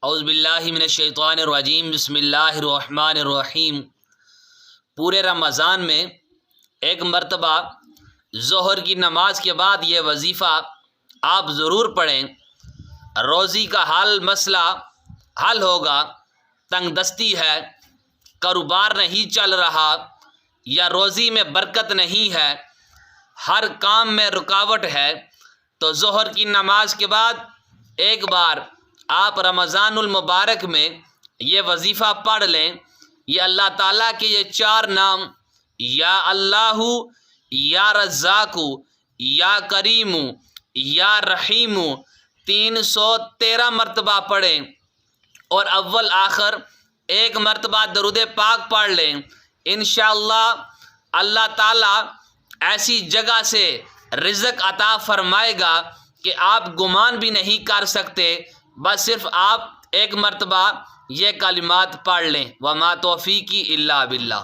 اعوذ باللہ من الشیطان الرجیم، بسم اللہ الرحمن الرحیم۔ پورے رمضان میں ایک مرتبہ ظہر کی نماز کے بعد یہ وظیفہ آپ ضرور پڑھیں۔ روزی کا مسئلہ حل ہوگا، تنگ دستی ہے، کاروبار نہیں چل رہا یا روزی میں برکت نہیں ہے، ہر کام میں رکاوٹ ہے، تو ظہر کی نماز کے بعد ایک بار آپ رمضان المبارک میں یہ وظیفہ پڑھ لیں۔ یہ اللہ تعالیٰ کے یہ 4 نام، یا اللہ، یا رزاق، یا کریم، یا رحیم، 313 مرتبہ پڑھیں اور اول آخر ایک مرتبہ درود پاک پڑھ لیں۔ انشاءاللہ اللہ تعالیٰ ایسی جگہ سے رزق عطا فرمائے گا کہ آپ گمان بھی نہیں کر سکتے۔ بس صرف آپ ایک مرتبہ یہ کلمات پڑھ لیں۔ وما توفیقی الا باللہ۔